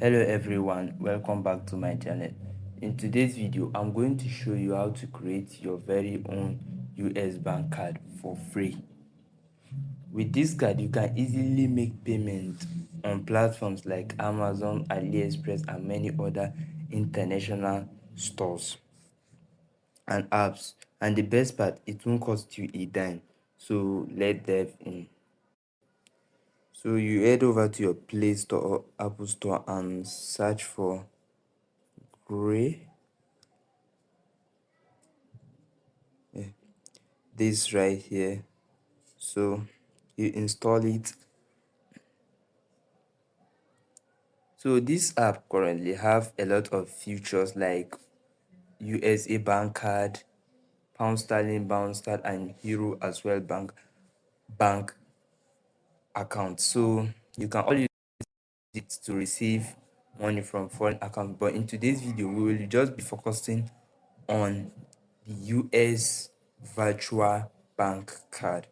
Hello everyone, welcome back to my channel. In today's video, I'm going to show you how to create your very own US bank card for free. With this card, you can easily make payment on platforms like Amazon, AliExpress, and many other international stores and apps. And the best part, it won't cost you a dime. So let's dive in. So you head over to your Play Store or Apple Store and search for Gray. This right here. So you install it. So this app currently have a lot of features like USA bank card, pound sterling bounce card, and euro as well bank account. So you can all use it to receive money from foreign account. But in today's video, we will just be focusing on the US virtual bank card.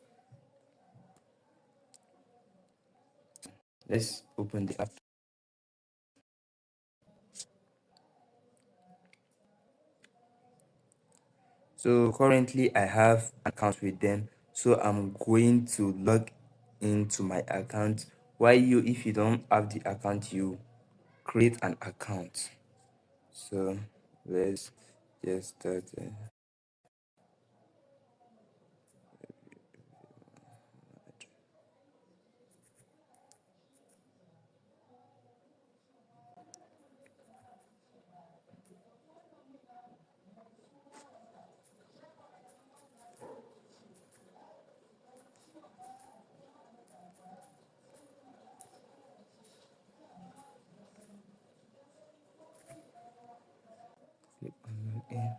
Let's open the app. So currently I have account with them, so I'm going to log into my account. While if you don't have the account, you create an account. So let's just start. Click on login.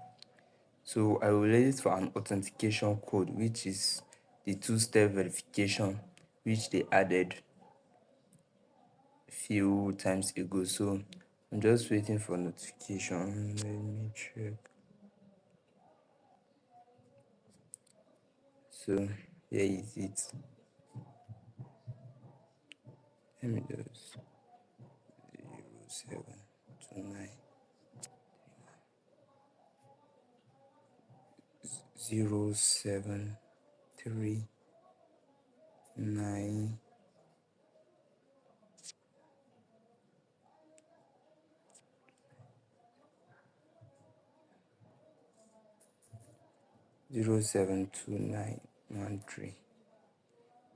So I will use it for an authentication code, which is the two-step verification which they added a few times ago. So I'm just waiting for notification. Let me check. So here is it. Let me just 0729 0739 072913.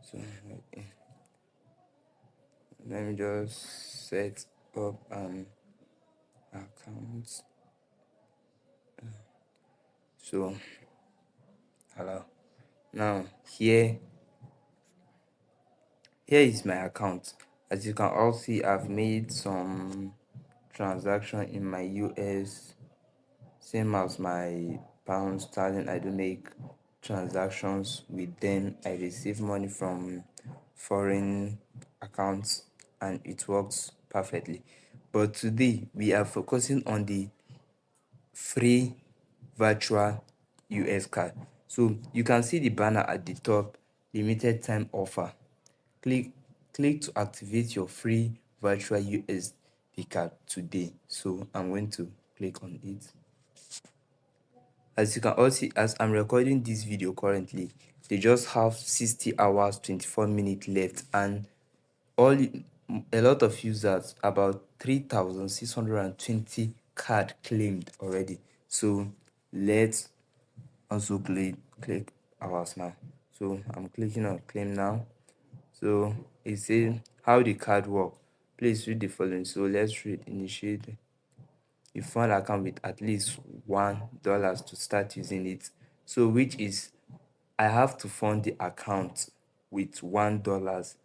So let me just set up an account. So hello. Now here is my account. As you can all see, I've made some transaction in my US, same as my pound sterling. I do make transactions with them. I receive money from foreign accounts and it works perfectly. But today we are focusing on the free virtual US card. So you can see the banner at the top, limited time offer. Click to activate your free virtual USD card today. So I'm going to click on it. As you can all see, as I'm recording this video currently, they just have 60 hours 24 minutes left, and a lot of users, about 3,620 card claimed already. So let's also click hours now. So I'm clicking on claim now. So it says how the card work. Please read the following. So let's read. Initiate a fund account with at least $1 to start using it. So which is, I have to fund the account with $1.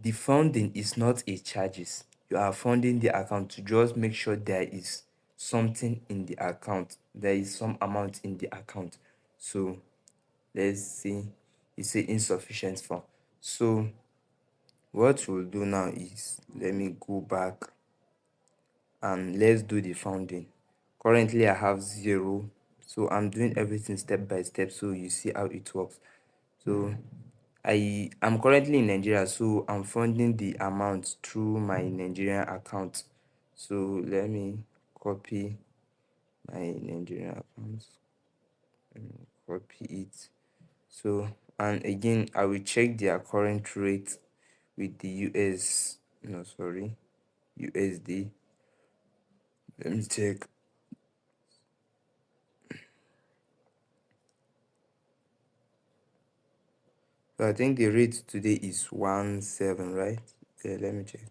The funding is not a charges. You are funding the account to just make sure there is something in the account. There is some amount in the account. So let's see. You say insufficient fund. So what we'll do now is, let me go back and let's do the funding. Currently I have 0, so I'm doing everything step by step so you see how it works. So I'm currently in Nigeria, so I'm funding the amount through my Nigerian account. So let me copy my Nigerian account, copy it. So, and again, I will check their current rate with the US, no, sorry, USD. Let me check. So I think the rate today is 1.7, right? Okay, let me check.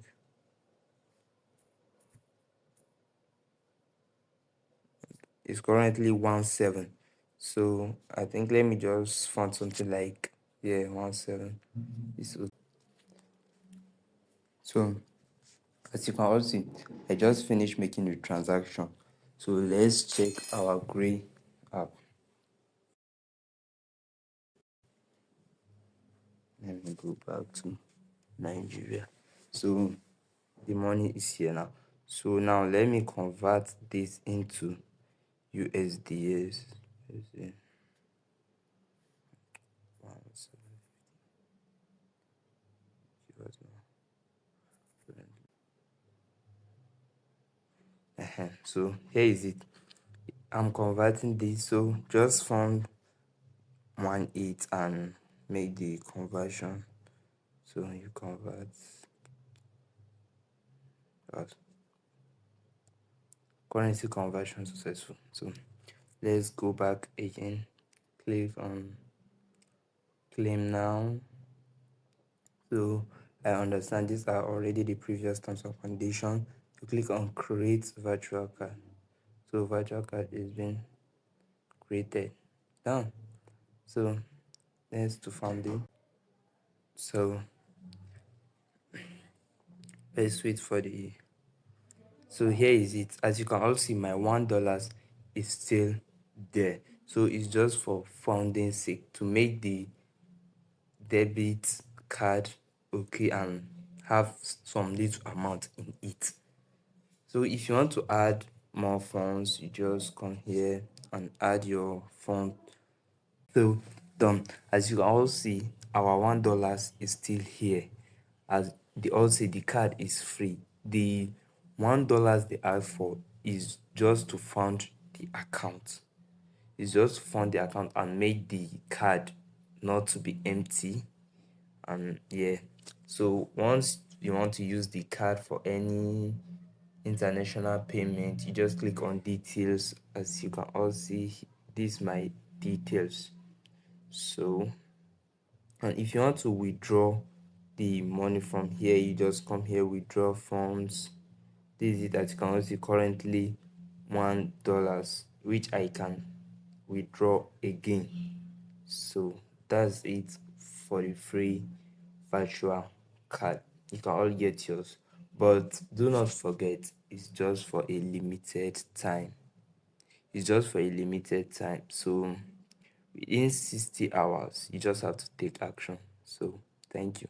It's currently 1.7. So I think let me just find something like, yeah, 1.7. So as you can all see, I just finished making the transaction. So let's check our Gray app. Let me go back to Nigeria. So the money is here now. So now let me convert this into USDs. So here is it. I'm converting this. So just found 1.8 and make the conversion. So you convert currency conversion successful. So let's go back again. Click on claim now. So I understand these are already the previous terms and condition. You click on create virtual card. So virtual card is being created. Done. So let's to funding. So let's wait for the. So here is it. As you can all see, my $1 is still there. So it's just for funding sake to make the debit card okay and have some little amount in it. So if you want to add more funds, you just come here and add your fund. So done. As you can all see, our $1 is still here. As they all say, the card is free. The $1 they ask for is just to fund the account. It's just to fund the account and make the card not to be empty. And yeah, so once you want to use the card for any international payment, you just click on details. As you can all see, these my details. So, and if you want to withdraw the money from here, you just come here, withdraw funds. This is it. That you can also see currently $1, which I can withdraw again. So that's it for the free virtual card. You can all get yours, but do not forget, it's just for a limited time. It's just for a limited time. So within 60 hours, you just have to take action. So thank you.